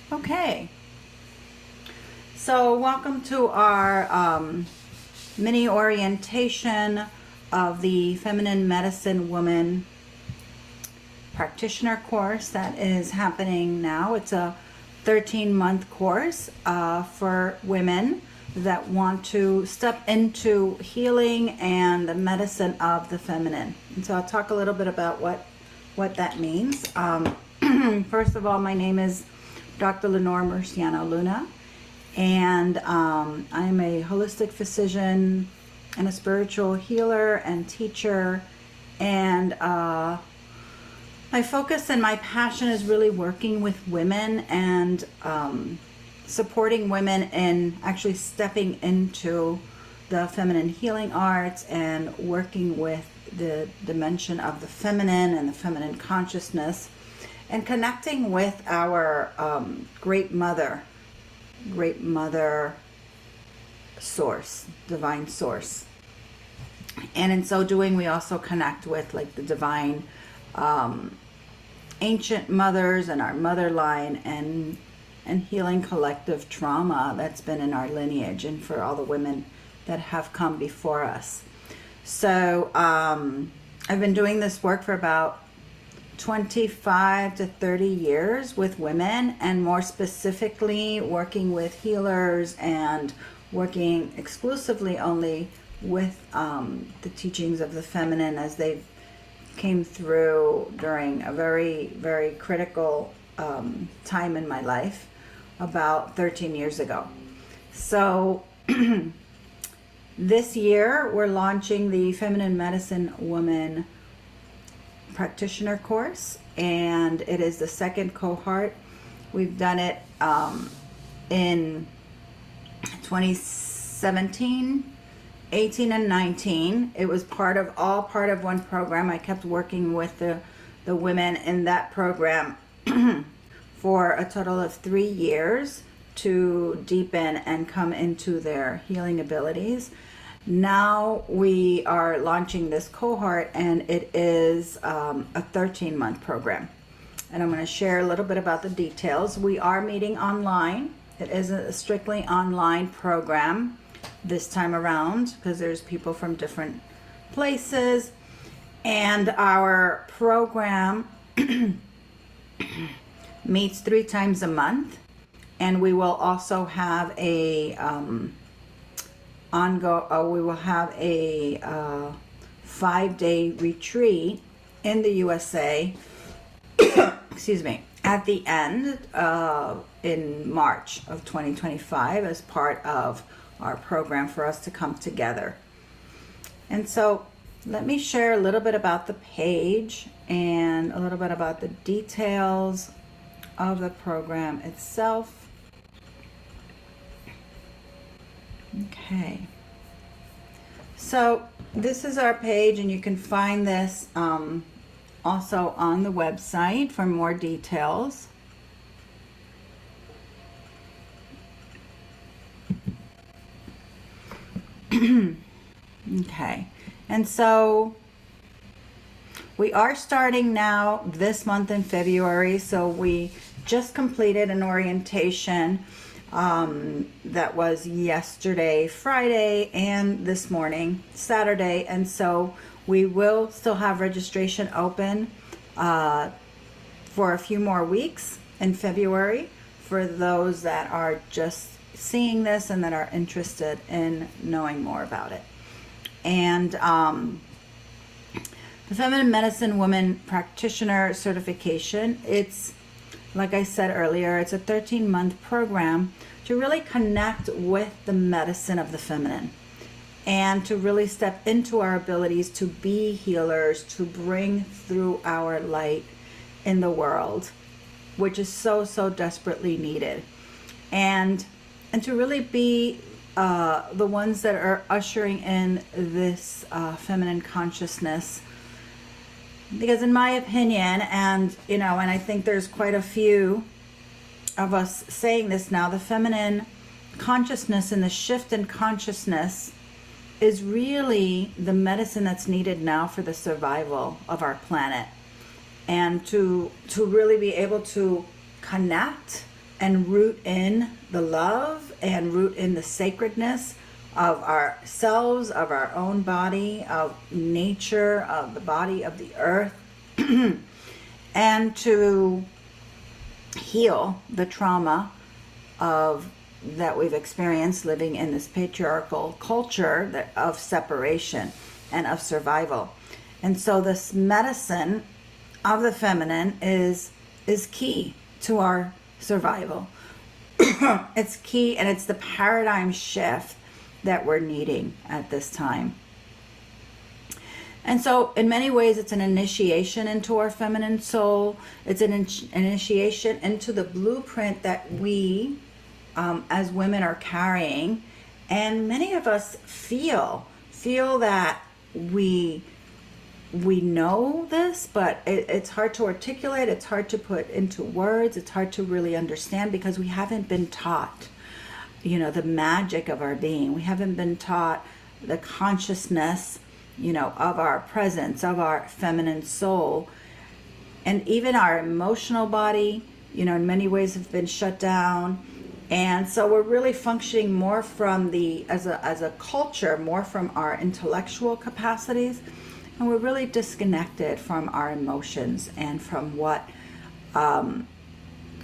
Okay, so welcome to our mini orientation of the Feminine Medicine Woman Practitioner course that is happening now. It's a 13-month course for women that want to step into healing and the medicine of the feminine. And so I'll talk a little bit about what that means. First of all, my name is Dr. Leonor Murciano-Luna, and I'm a holistic physician and a spiritual healer and teacher, and my focus and my passion is really working with women and supporting women in actually stepping into the feminine healing arts and working with the dimension of the feminine and the feminine consciousness, and connecting with our great mother source, divine source. And in so doing, we also connect with like the divine ancient mothers and our mother line, and healing collective trauma that's been in our lineage, and for all the women that have come before us. So I've been doing this work for about 25 to 30 years with women, and more specifically working with healers and working exclusively only with the teachings of the feminine as they came through during a very, very critical time in my life about 13 years ago. So this year we're launching the Feminine Medicine Woman Practitioner course, and it is the second cohort. We've done it in 2017, 18, and 19. It was part of one program. I kept working with the women in that program for a total of 3 years to deepen and come into their healing abilities. Now we are launching this cohort, and it is a 13-month program. And I'm going to share a little bit about the details. We are meeting online. It is a strictly online program this time around because there's people from different places. And our program meets 3 times a month. And we will also have a we will have a 5-day retreat in the USA excuse me, at the end in March of 2025 as part of our program for us to come together. And so let me share a little bit about the page and a little bit about the details of the program itself. Okay, so this is our page, and you can find this also on the website for more details. Okay, and so we are starting now this month in February. So we just completed an orientation that was yesterday, Friday, and this morning, Saturday. And so we will still have registration open for a few more weeks in February for those that are just seeing this and that are interested in knowing more about it. And the Feminine Medicine Woman Practitioner certification, it's, like I said earlier, it's a 13-month program to really connect with the medicine of the feminine and to really step into our abilities to be healers, to bring through our light in the world, which is so, so desperately needed. And to really be the ones that are ushering in this feminine consciousness. Because in my opinion, and I think there's quite a few of us saying this now, the feminine consciousness and the shift in consciousness is really the medicine that's needed now for the survival of our planet, and to really be able to connect and root in the love and root in the sacredness of ourselves, of our own body, of nature, of the body of the earth, and to heal the trauma of that we've experienced living in this patriarchal culture of separation and of survival. And so this medicine of the feminine is key to our survival. It's key, and it's the paradigm shift that we're needing at this time. And so in many ways, it's an initiation into our feminine soul. It's an initiation into the blueprint that we as women are carrying. And many of us feel that we know this, but it's hard to articulate. It's hard to put into words. It's hard to really understand because we haven't been taught, the magic of our being. We haven't been taught the consciousness, of our presence, of our feminine soul. And even our emotional body, in many ways have been shut down. And so we're really functioning more from as a culture, more from our intellectual capacities. And we're really disconnected from our emotions and from what, and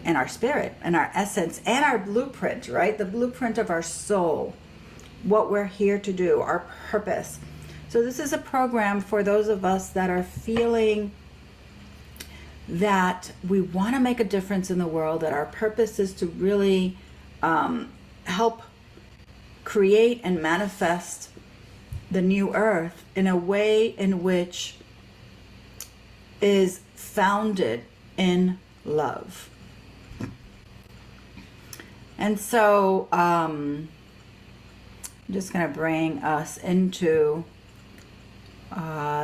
our spirit and our essence and our blueprint, right? The blueprint of our soul, what we're here to do, our purpose. So this is a program for those of us that are feeling that we want to make a difference in the world, that our purpose is to really help create and manifest the new earth in a way in which is founded in love. And so I'm just going to bring us into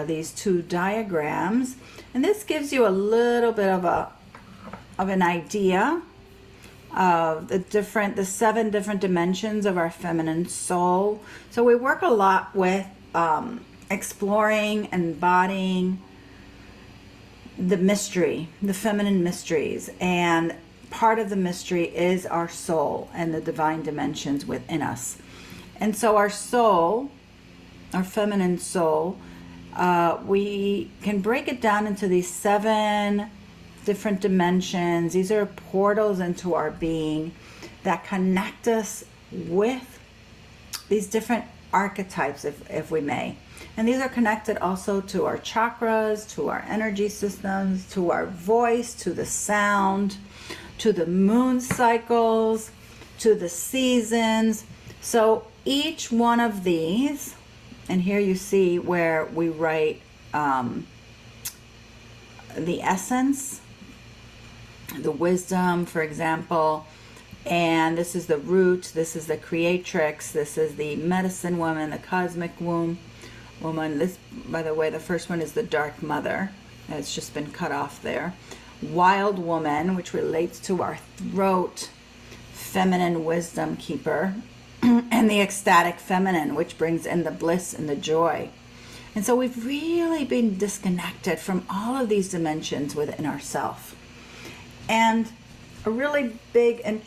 these two diagrams, and this gives you a little bit of an idea of the 7 different dimensions of our feminine soul. So we work a lot with exploring and embodying the mystery, the feminine mysteries, and part of the mystery is our soul and the divine dimensions within us. And so our soul, our feminine soul, we can break it down into these 7 different dimensions. These are portals into our being that connect us with these different archetypes, if we may. And these are connected also to our chakras, to our energy systems, to our voice, to the sound, to the moon cycles, to the seasons. So each one of these, and here you see where we write the essence, the wisdom, for example, and this is the root, this is the creatrix, this is the medicine woman, the cosmic woman. This, by the way, the first one is the dark mother. It's just been cut off there. Wild woman, which relates to our throat, feminine wisdom keeper, and the ecstatic feminine, which brings in the bliss and the joy. And so we've really been disconnected from all of these dimensions within ourselves. And a really big and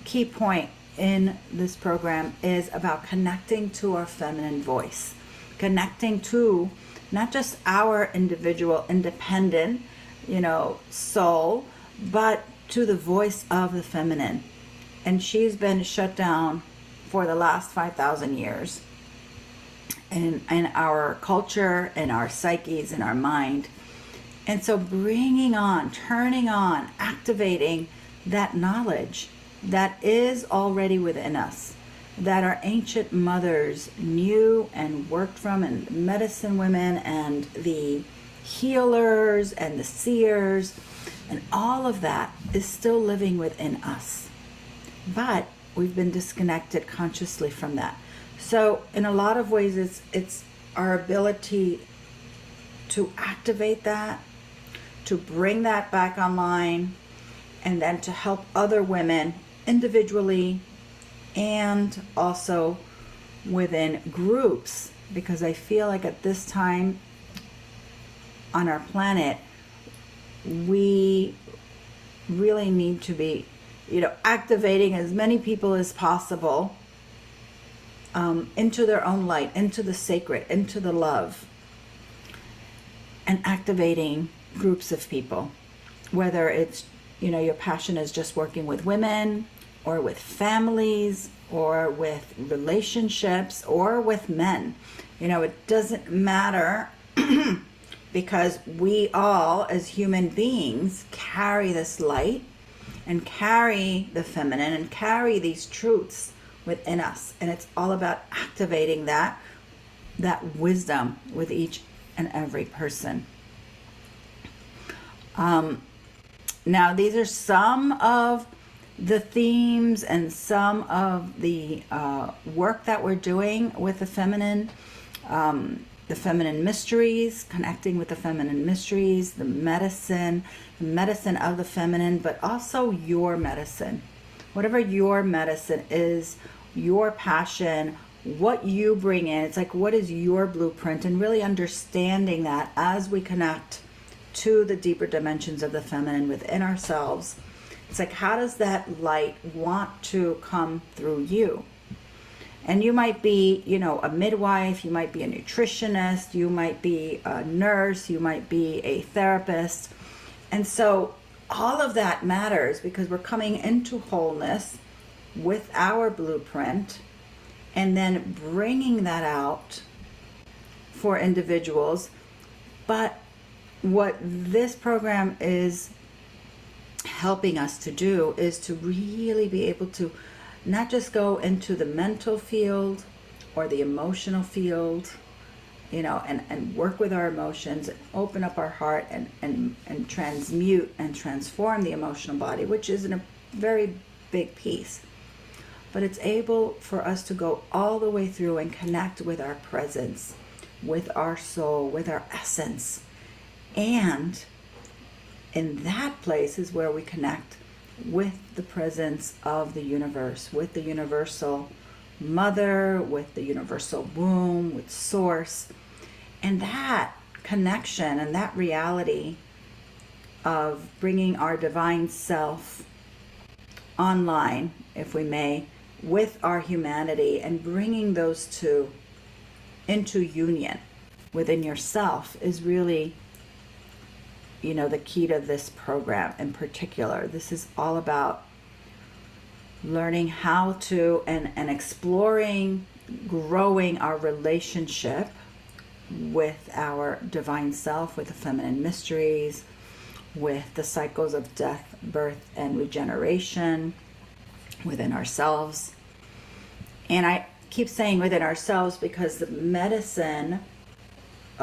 key point in this program is about connecting to our feminine voice, connecting to not just our individual independent, soul, but to the voice of the feminine. And she's been shut down for the last 5,000 years in our culture, in our psyches, in our mind. And so bringing on, turning on, activating that knowledge that is already within us, that our ancient mothers knew and worked from, and medicine women and the healers and the seers, and all of that is still living within us. But we've been disconnected consciously from that. So in a lot of ways, it's our ability to activate that, to bring that back online, and then to help other women individually and also within groups, because I feel like at this time on our planet, we really need to be activating as many people as possible into their own light, into the sacred, into the love, and activating groups of people, whether it's, your passion is just working with women or with families or with relationships or with men. It doesn't matter because we all as human beings carry this light and carry the feminine and carry these truths within us. And it's all about activating that wisdom with each and every person. Now, these are some of the themes and some of the work that we're doing with the feminine mysteries, connecting with the feminine mysteries, the medicine of the feminine, but also your medicine. Whatever your medicine is, your passion, what you bring in, it's like, what is your blueprint? And really understanding that as we connect to the deeper dimensions of the feminine within ourselves, it's like, how does that light want to come through you? And you might be, a midwife, you might be a nutritionist, you might be a nurse, you might be a therapist. And so all of that matters because we're coming into wholeness with our blueprint and then bringing that out for individuals. But what this program is helping us to do is to really be able to not just go into the mental field or the emotional field, and work with our emotions and open up our heart and transmute and transform the emotional body, which is a very big piece. But it's able for us to go all the way through and connect with our presence, with our soul, with our essence. And in that place is where we connect with the presence of the universe, with the universal mother, with the universal womb, with source. And that connection and that reality of bringing our divine self online, if we may, with our humanity, and bringing those two into union within yourself is really, the key to this program in particular. This is all about learning how to and exploring, growing our relationship with our divine self, with the feminine mysteries, with the cycles of death, birth, and regeneration within ourselves. And I keep saying within ourselves because the medicine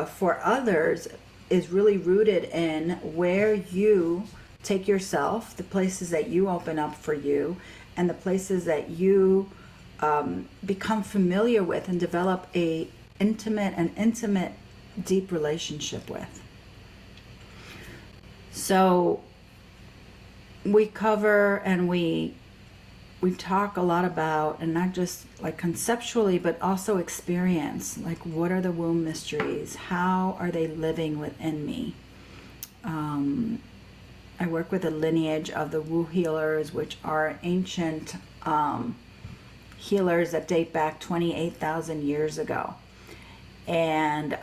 for others is really rooted in where you take yourself, the places that you open up for you, and the places that you become familiar with and develop an intimate, deep relationship with. So we cover and we talk a lot about, and not just like conceptually, but also experience, like what are the womb mysteries? How are they living within me? I work with the lineage of the Wu healers, which are ancient healers that date back 28,000 years ago. And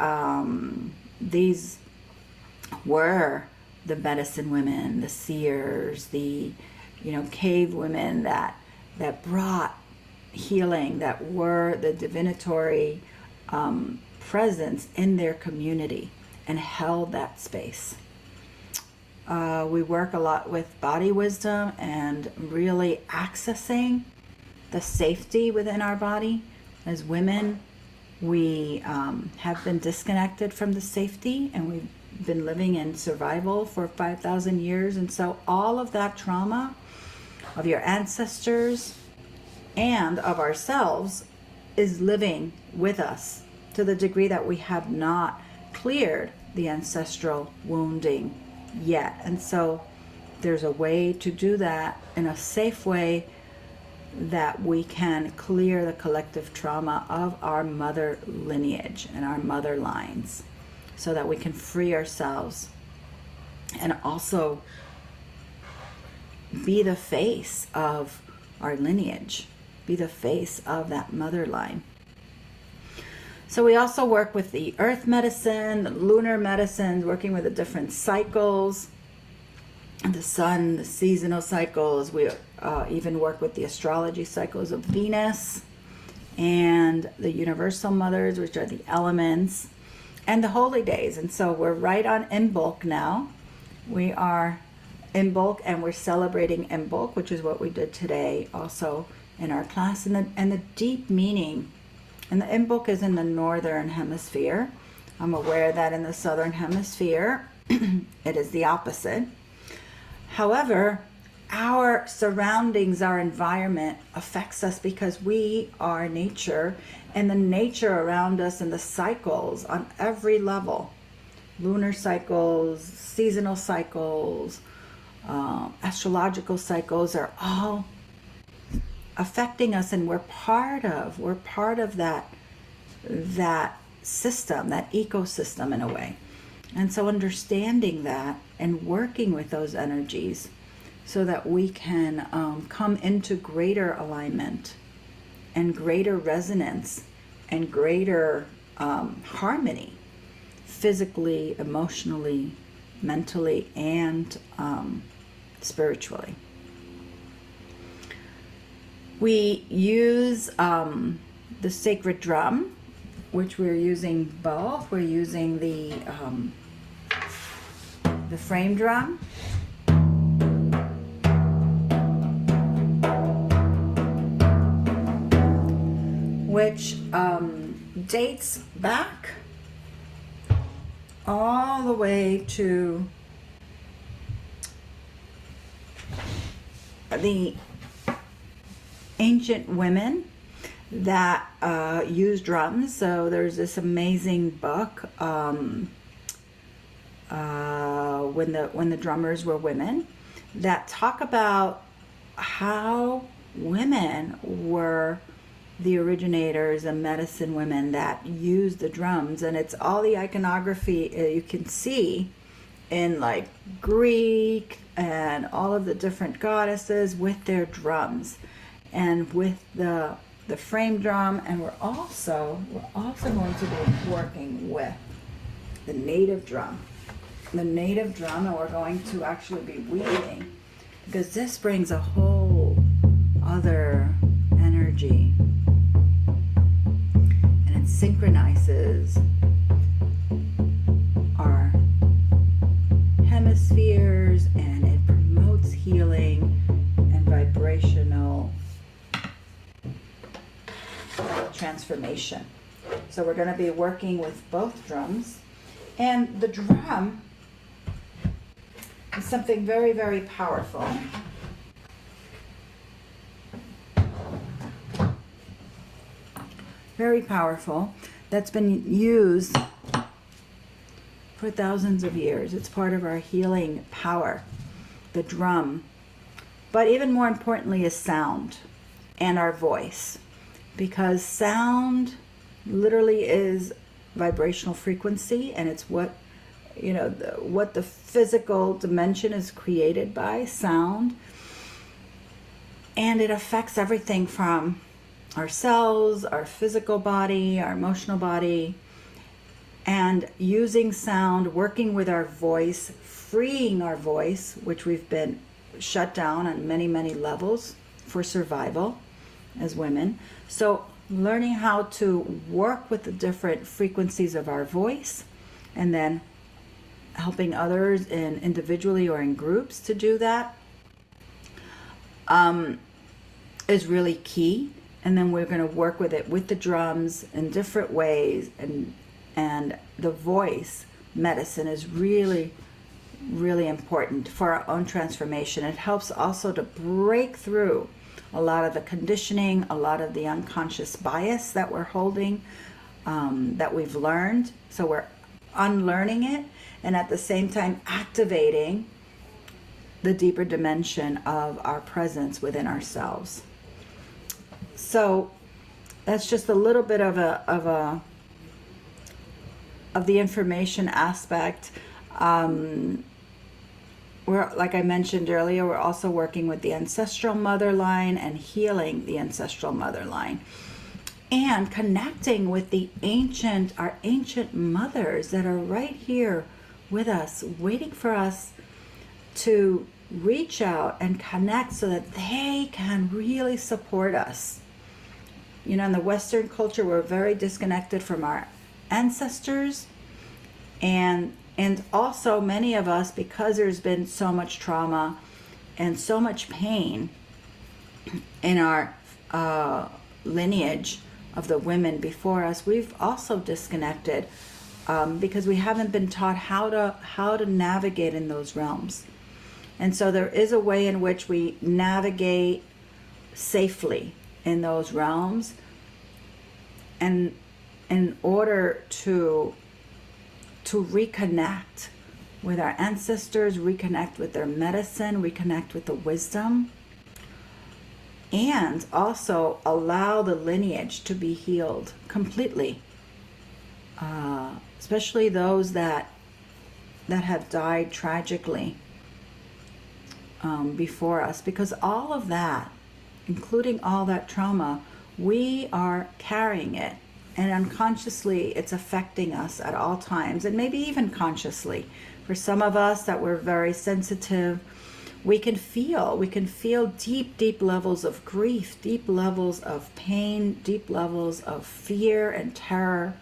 these were the medicine women, the seers, the cave women that brought healing, that were the divinatory presence in their community and held that space. We work a lot with body wisdom and really accessing the safety within our body. As women, we have been disconnected from the safety, and we've been living in survival for 5,000 years. And so all of that trauma of your ancestors and of ourselves is living with us to the degree that we have not cleared the ancestral wounding yet. And so there's a way to do that in a safe way, that we can clear the collective trauma of our mother lineage and our mother lines, so that we can free ourselves and also be the face of our lineage, be the face of that mother line. So we also work with the earth medicine, the lunar medicines, working with the different cycles, the sun, the seasonal cycles. We even work with the astrology cycles of Venus and the universal mothers, which are the elements, and the holy days. And so we're right on Imbolc now. We are Imbolc, and we're celebrating Imbolc, which is what we did today also in our class. And the deep meaning, and the Imbolc is in the northern hemisphere. I'm aware that in the southern hemisphere it is the opposite. However, our surroundings, our environment affects us because we are nature, and the nature around us and the cycles on every level, lunar cycles, seasonal cycles, astrological cycles, are all affecting us, and we're part of that system, that ecosystem in a way. And so understanding that and working with those energies so that we can come into greater alignment and greater resonance and greater harmony, physically, emotionally, mentally, and spiritually. We use the sacred drum, which we're using both. We're using the frame drum, which dates back all the way to the ancient women that use drums. So there's this amazing book, when the drummers were women, that talk about how women were the originators and medicine women that used the drums. And it's all the iconography you can see in like Greek and all of the different goddesses with their drums and with the frame drum. And we're also going to be working with the native drum, and we're going to actually be weaving, because this brings a whole other energy, and it synchronizes our hemispheres, and it promotes healing and vibrational transformation. So we're going to be working with both drums, and the drum is something very, very powerful. Very powerful, that's been used for thousands of years. It's part of our healing power, the drum. But even more importantly is sound and our voice, because sound literally is vibrational frequency, and it's what what the physical dimension is created by sound, and it affects everything from our cells, our physical body, our emotional body. And using sound, working with our voice, freeing our voice, which we've been shut down on many, many levels for survival as women. So learning how to work with the different frequencies of our voice, and then helping others individually or in groups to do that, is really key. And then we're going to work with it with the drums in different ways, and the voice medicine is really, really important for our own transformation. It helps also to break through a lot of the conditioning, a lot of the unconscious bias that we're holding, that we've learned. So we're unlearning it, and at the same time activating the deeper dimension of our presence within ourselves. So that's just a little bit of the information aspect. we're, like I mentioned earlier, we're also working with the ancestral mother line and healing the ancestral mother line, and connecting with our ancient mothers that are right here with us, waiting for us to reach out and connect so that they can really support us. You know, in the Western culture, we're very disconnected from our ancestors, and also many of us, because there's been so much trauma and so much pain in our lineage of the women before us, we've also disconnected because we haven't been taught how to navigate in those realms. And so there is a way in which we navigate safely in those realms, and in order to reconnect with our ancestors, reconnect with their medicine, reconnect with the wisdom, and also allow the lineage to be healed completely, especially those that have died tragically before us, because all of that, including all that trauma, we are carrying it, and unconsciously it's affecting us at all times, and maybe even consciously. For some of us that we're very sensitive, we can feel deep levels of grief, deep levels of pain, deep levels of fear and terror.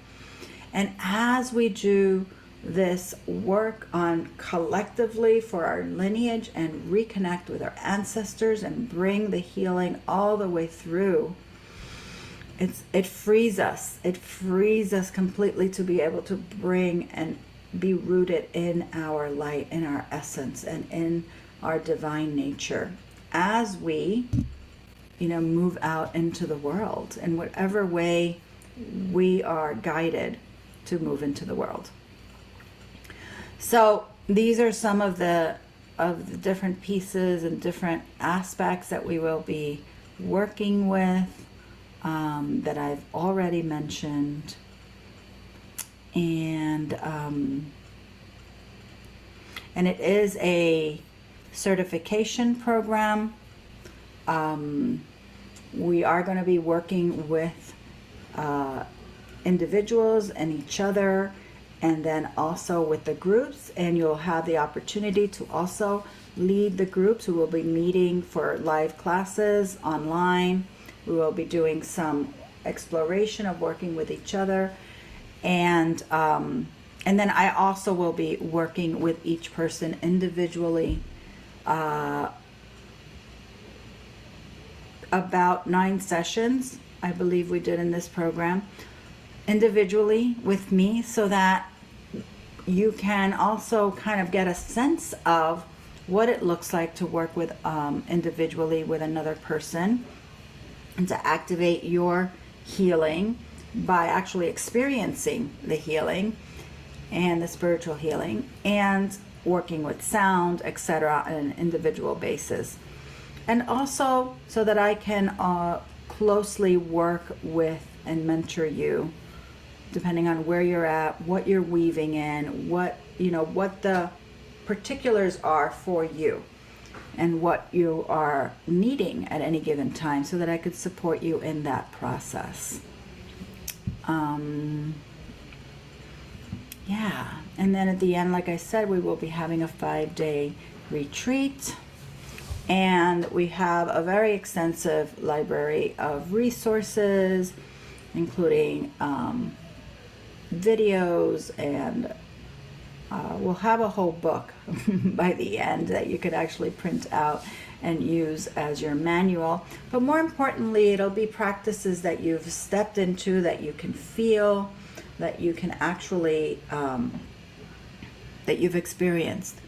And as we do this work on collectively for our lineage and reconnect with our ancestors and bring the healing all the way through, it frees us. It frees us completely to be able to bring and be rooted in our light, in our essence, and in our divine nature as we, move out into the world in whatever way we are guided to move into the world. So these are some of the different pieces and different aspects that we will be working with, that I've already mentioned. And it is a certification program. We are going to be working with individuals and each other, and then also with the groups, and you'll have the opportunity to also lead the groups who will be meeting for live classes online. We will be doing some exploration of working with each other, and then I also will be working with each person individually, about 9 sessions, I believe we did in this program, individually with me, so that you can also kind of get a sense of what it looks like to work with individually with another person, and to activate your healing by actually experiencing the healing and the spiritual healing, and working with sound, etc., on an individual basis. And also so that I can closely work with and mentor you, depending on where you're at, what you're weaving in, what the particulars are for you, and what you are needing at any given time, so that I could support you in that process. And then at the end, like I said, we will be having a 5-day retreat, and we have a very extensive library of resources, including videos, and we'll have a whole book by the end that you could actually print out and use as your manual. But more importantly, it'll be practices that you've stepped into, that you can feel, that you can actually, that you've experienced.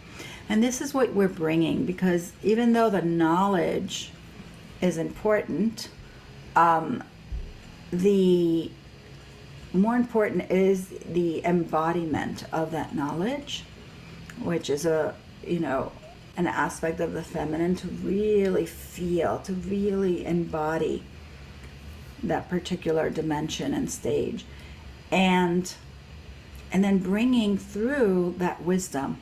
And this is what we're bringing, because even though the knowledge is important, the more important is the embodiment of that knowledge, which is an aspect of the feminine, to really feel, to really embody that particular dimension and stage, and then bringing through that wisdom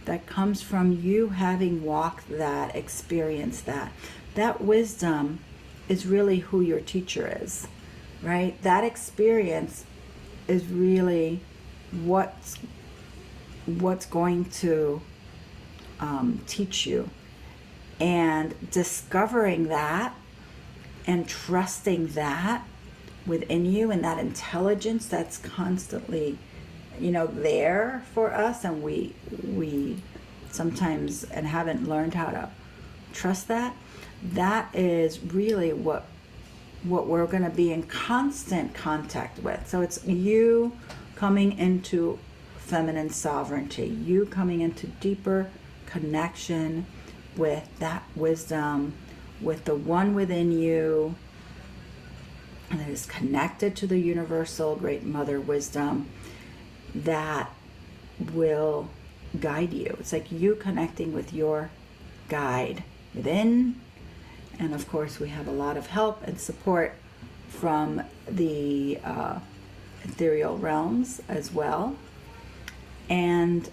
that comes from you having walked that, experienced that. That wisdom is really who your teacher is, right? That experience is really what's going to teach you. And discovering that and trusting that within you, and that intelligence that's constantly, there for us, and we sometimes and haven't learned how to trust that. That is really what we're going to be in constant contact with. So it's you coming into feminine sovereignty, you coming into deeper connection with that wisdom, with the one within you that is connected to the universal great mother wisdom that will guide you. It's like you connecting with your guide within. And of course, we have a lot of help and support from the ethereal realms as well. And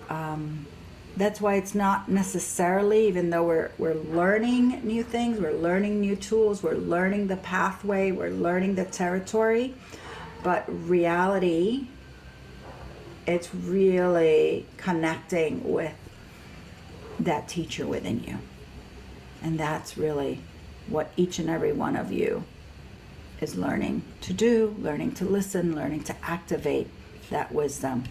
that's why it's not necessarily, even though we're learning new things, we're learning new tools, we're learning the pathway, we're learning the territory, but reality, it's really connecting with that teacher within you. And that's really what each and every one of you is learning to do, learning to listen, learning to activate that wisdom.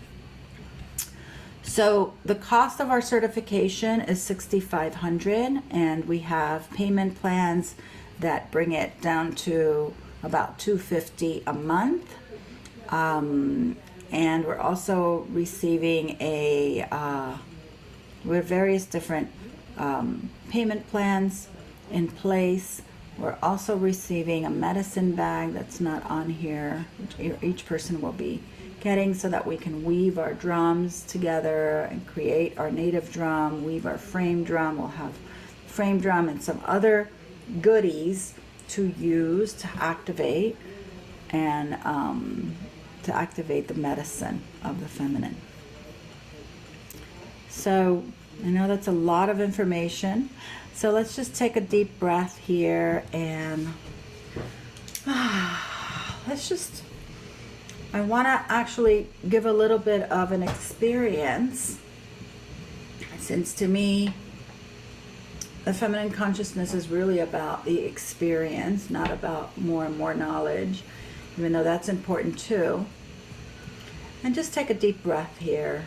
So the cost of our certification is $6,500, and we have payment plans that bring it down to about $250 a month. And we're also receiving we have various different payment plans in place. We're also receiving a medicine bag that's not on here, which each person will be getting, so that we can weave our drums together and create our native drum, weave our frame drum. We'll have frame drum and some other goodies to use to activate and to activate the medicine of the feminine. So I know that's a lot of information. So let's just take a deep breath here and I want to actually give a little bit of an experience, since to me, the feminine consciousness is really about the experience, not about more and more knowledge, even though that's important too. And just take a deep breath here.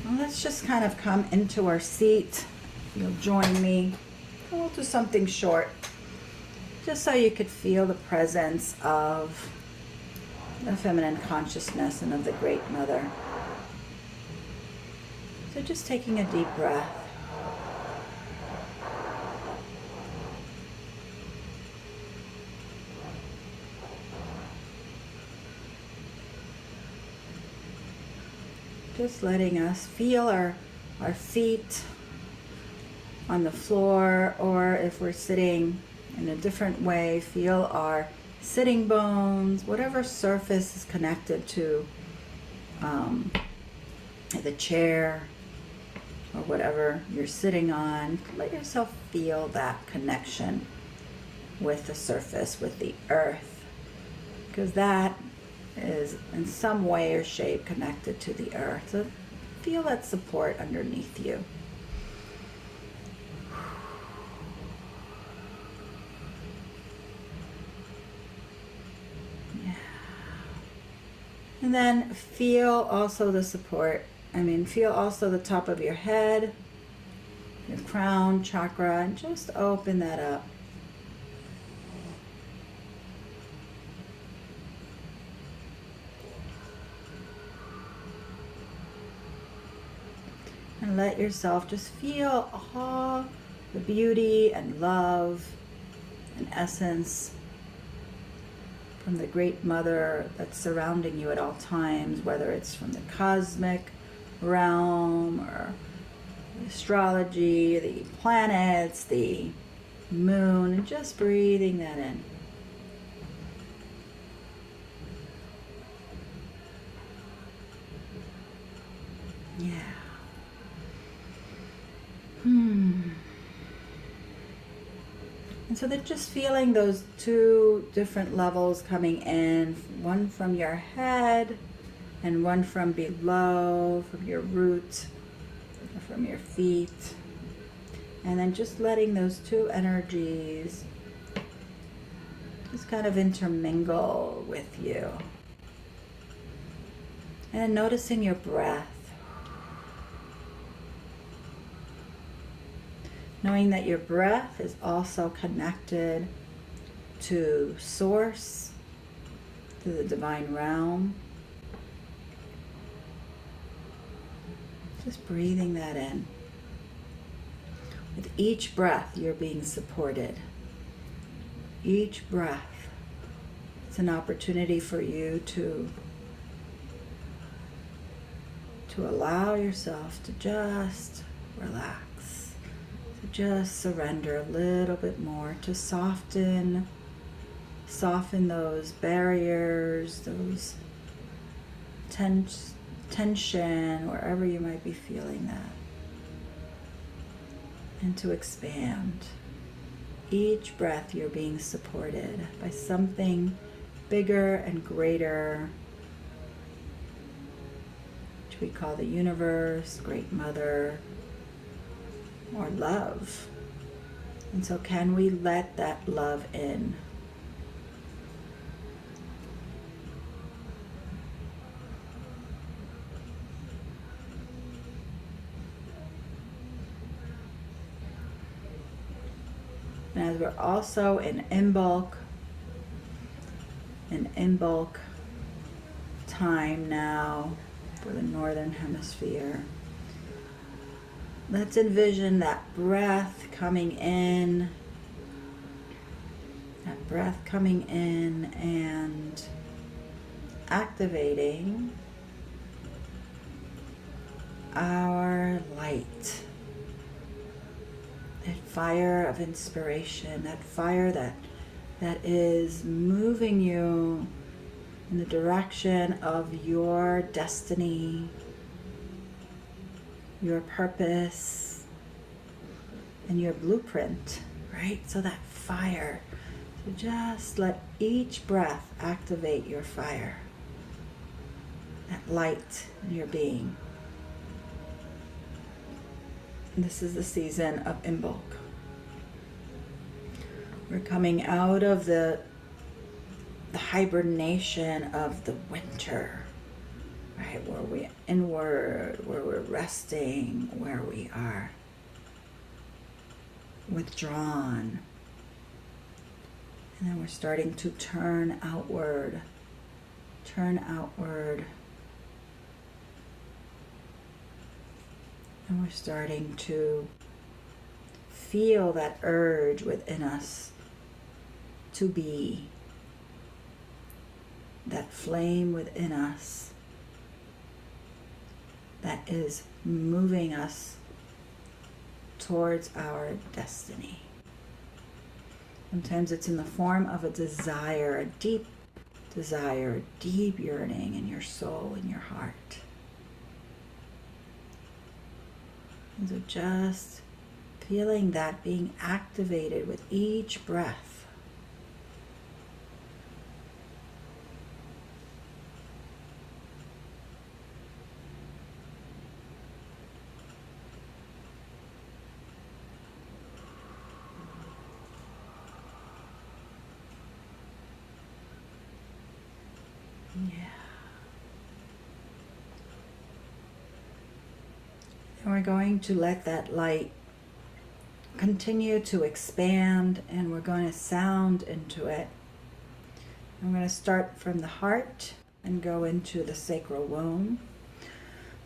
Well, let's just kind of come into our seat. You'll join me. We'll do something short, just so you could feel the presence of the feminine consciousness and of the Great Mother. So just taking a deep breath. Just letting us feel our feet on the floor, or if we're sitting in a different way, feel our sitting bones, whatever surface is connected to the chair or whatever you're sitting on. Let yourself feel that connection with the surface, with the earth, because that is in some way or shape connected to the earth. So feel that support underneath you. And then feel also the support. Feel also the top of your head, your crown chakra, and just open that up. And let yourself just feel all the beauty and love and essence from the Great Mother that's surrounding you at all times, whether it's from the cosmic realm or astrology, the planets, the moon, and just breathing that in. Yeah. And so they're just feeling those two different levels coming in, one from your head and one from below, from your root, or from your feet. And then just letting those two energies just kind of intermingle with you. And noticing your breath. Knowing that your breath is also connected to Source, to the divine realm. Just breathing that in. With each breath, you're being supported. Each breath, it's an opportunity for you to allow yourself to just relax, to just surrender a little bit more, to soften those barriers, those tension, wherever you might be feeling that, and to expand. Each breath you're being supported by something bigger and greater, which we call the universe, Great Mother, or love. And so can we let that love in? And as we're also in Imbolc time now for the Northern Hemisphere, let's envision that breath coming in, and activating our light. That fire of inspiration, that fire that is moving you in the direction of your destiny, your purpose, and your blueprint, right? So that fire, so just let each breath activate your fire, that light in your being. And this is the season of Imbolc. We're coming out of the hibernation of the winter, right? Where we're inward, where we're resting, where we are withdrawn. And then we're starting to turn outward. And we're starting to feel that urge within us to be, that flame within us that is moving us towards our destiny. Sometimes it's in the form of a desire, a deep desire, a deep yearning in your soul, in your heart. And so just feeling that being activated with each breath. Yeah. And we're going to let that light continue to expand, and we're going to sound into it. I'm going to start from the heart and go into the sacral womb.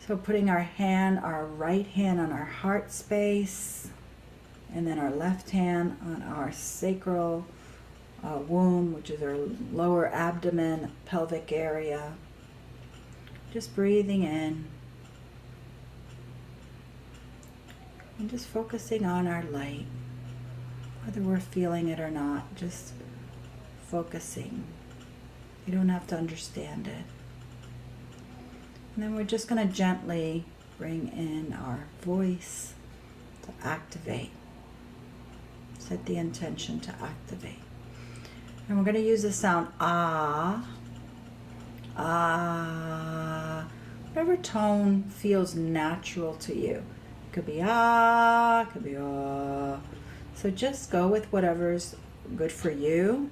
So putting our right hand on our heart space, and then our left hand on our sacral womb, which is our lower abdomen, pelvic area. Just breathing in and just focusing on our light, whether we're feeling it or not, just focusing. You don't have to understand it. And then we're just going to gently bring in our voice, to activate. Set the intention to activate. And we're going to use the sound ah, ah, whatever tone feels natural to you. It could be ah, it could be ah. So just go with whatever's good for you.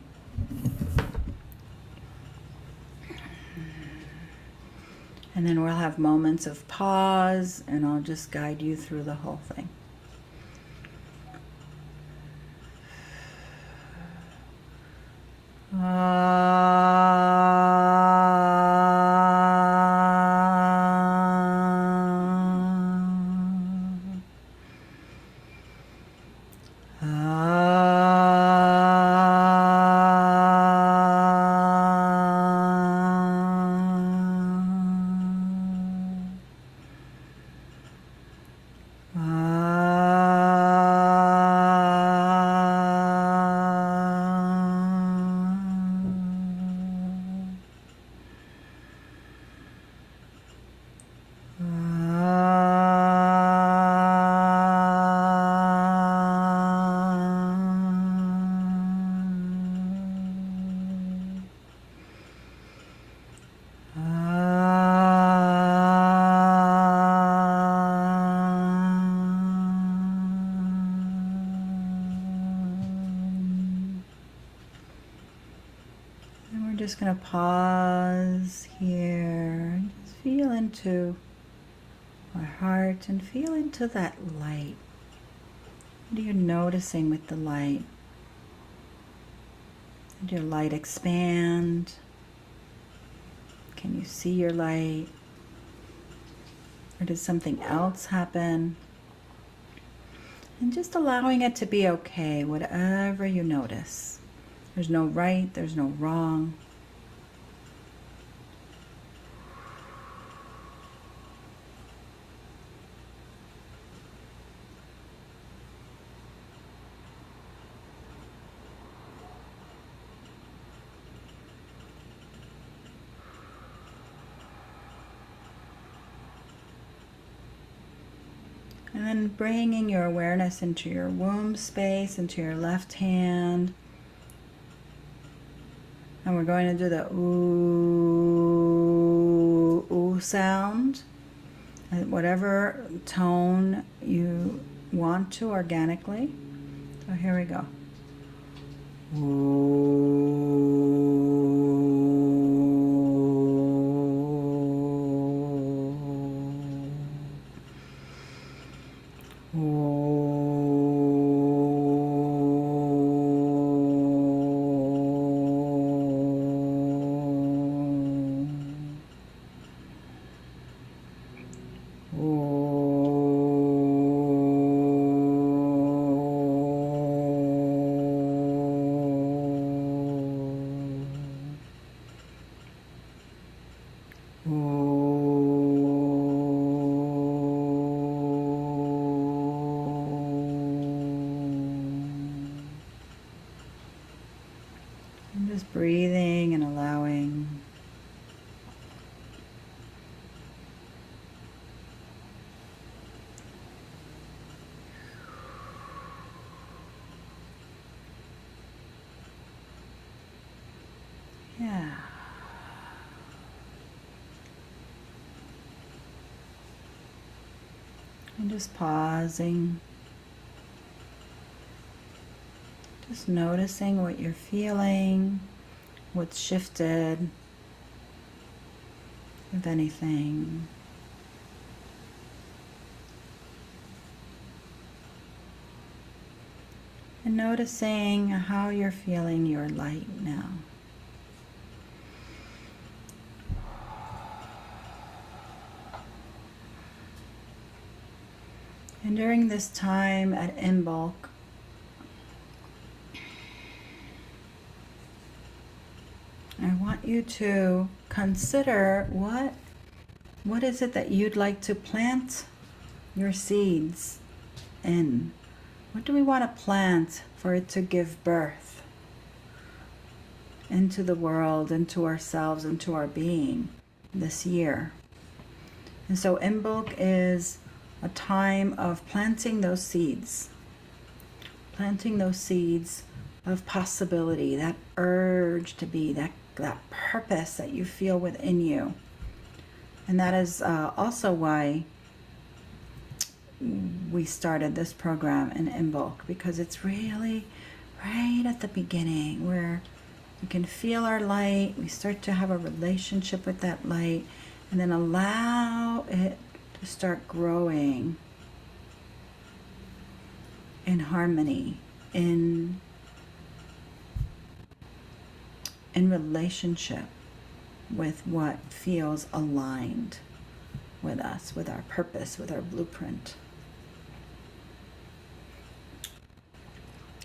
And then we'll have moments of pause, and I'll just guide you through the whole thing. Just going to pause here and just feel into our heart and feel into that light. What are you noticing with the light? Did your light expand? Can you see your light? Or did something else happen? And just allowing it to be okay, whatever you notice. There's no right, there's no wrong. And then bringing your awareness into your womb space, into your left hand. And we're going to do the ooh, ooh sound. At whatever tone you want to organically. So here we go. Ooh. Just breathing and allowing. Yeah. And just pausing. Just noticing what you're feeling, what's shifted, if anything. And noticing how you're feeling your light now. And during this time at Imbolc, I want you to consider what is it that you'd like to plant your seeds in? What do we want to plant for it to give birth into the world, into ourselves, into our being this year? And so Imbolc is a time of planting those seeds. Planting those seeds of possibility, that urge to be, that purpose that you feel within you. And that is also why we started this program in Imbolc, because it's really right at the beginning where we can feel our light, we start to have a relationship with that light, and then allow it to start growing in harmony, in relationship with what feels aligned with us, with our purpose, with our blueprint.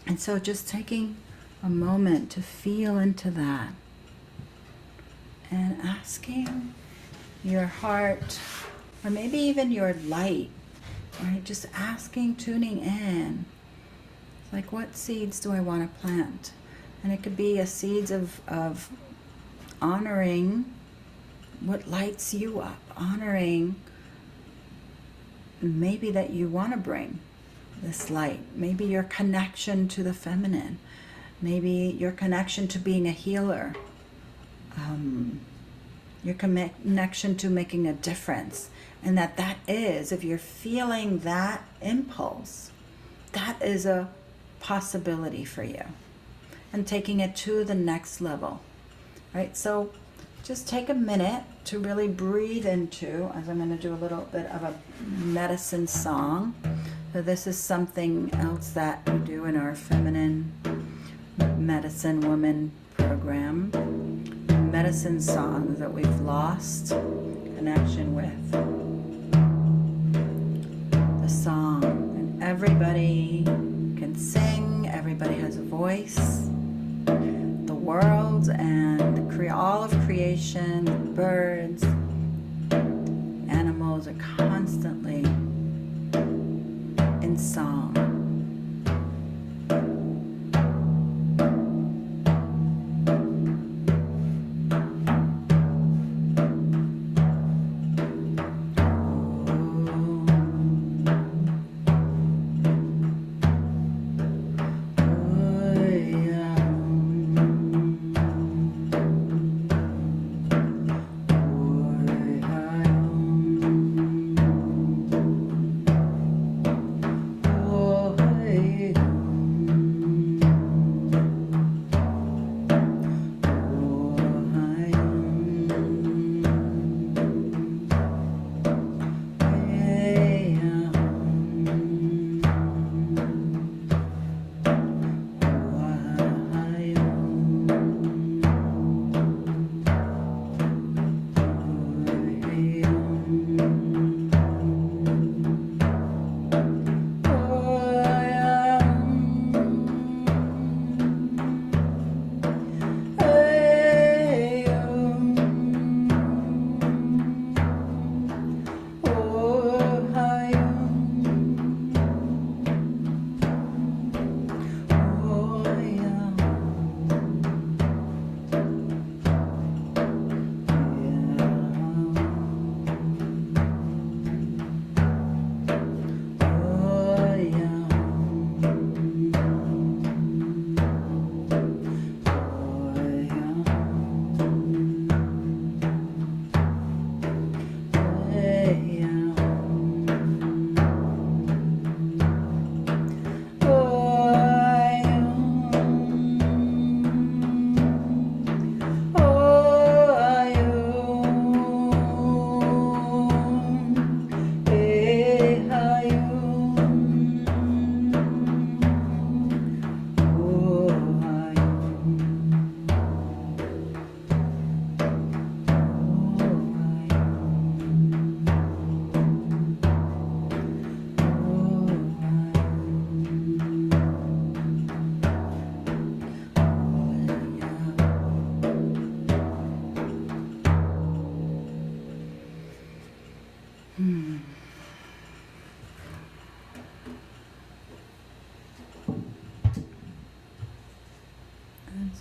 And so just taking a moment to feel into that and asking your heart, or maybe even your light, right? Just asking, tuning in. Like, what seeds do I want to plant? And it could be a seeds of honoring what lights you up, honoring maybe that you want to bring this light, maybe your connection to the feminine, maybe your connection to being a healer, your connection to making a difference. And that is, if you're feeling that impulse, that is a possibility for you, and taking it to the next level, right? So just take a minute to really breathe into, as I'm going to do a little bit of a medicine song. So this is something else that we do in our Feminine Medicine Woman program. Medicine songs that we've lost connection with. The song, and everybody can sing, everybody has a voice. The world and all of creation, the birds, animals are constantly in song.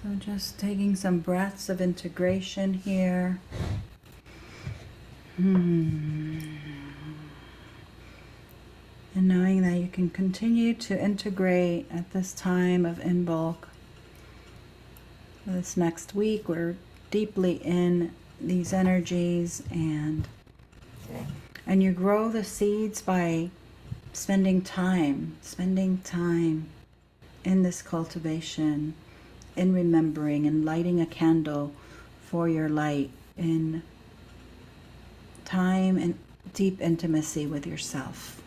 So just taking some breaths of integration here. can continue to integrate at this time of in bulk. This next week, we're deeply in these energies, and you grow the seeds by spending time in this cultivation, in remembering and lighting a candle for your light, in time and deep intimacy with yourself.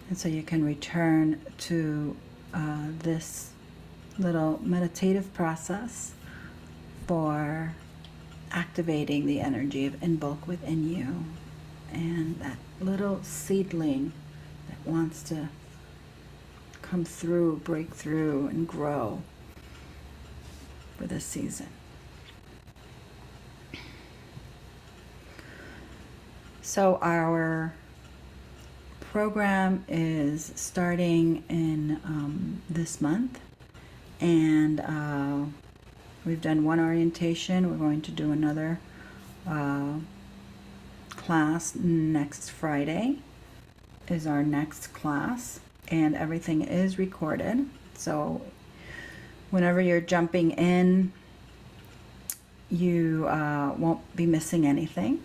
And so you can return to this little meditative process for activating the energy of in bulk within you, and that little seedling that wants to come through, break through, and grow for this season. So our program is starting in this month, and we've done one orientation. We're going to do another class next Friday is our next class, and everything is recorded. So whenever you're jumping in, you won't be missing anything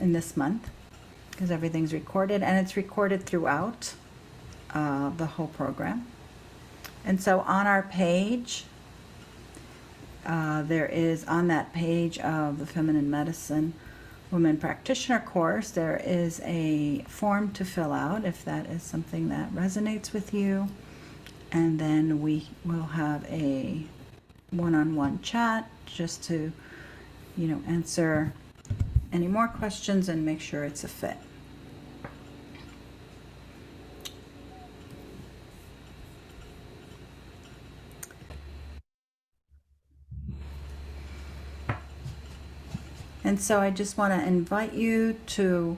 in this month, because everything's recorded, and it's recorded throughout the whole program. And so on our page, there is, on that page of the Feminine Medicine Women Practitioner course, there is a form to fill out if that is something that resonates with you. And then we will have a one-on-one chat just to, answer any more questions and make sure it's a fit. And so I just want to invite you to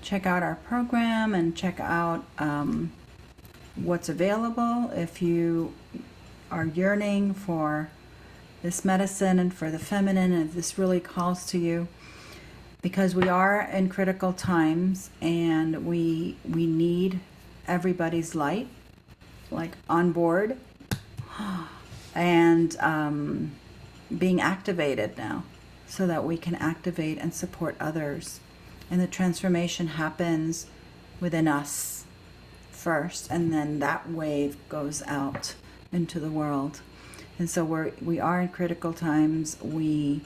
check out our program and check out what's available if you are yearning for this medicine and for the feminine, and if this really calls to you, because we are in critical times and we need everybody's light, like, on board and being activated now, so that we can activate and support others. And the transformation happens within us first, and then that wave goes out into the world. And so we are in critical times. The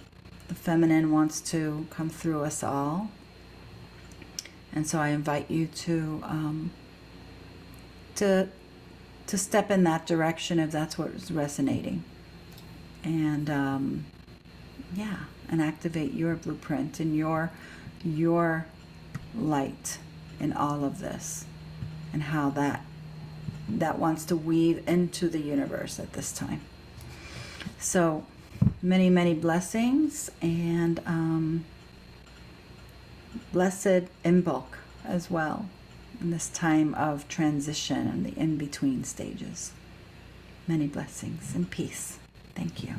feminine wants to come through us all. And so I invite you to step in that direction if that's what is resonating. And and activate your blueprint and your light in all of this, and how that wants to weave into the universe at this time. So many, many blessings, and blessed in bulk as well in this time of transition and the in-between stages. Many blessings and peace. Thank you.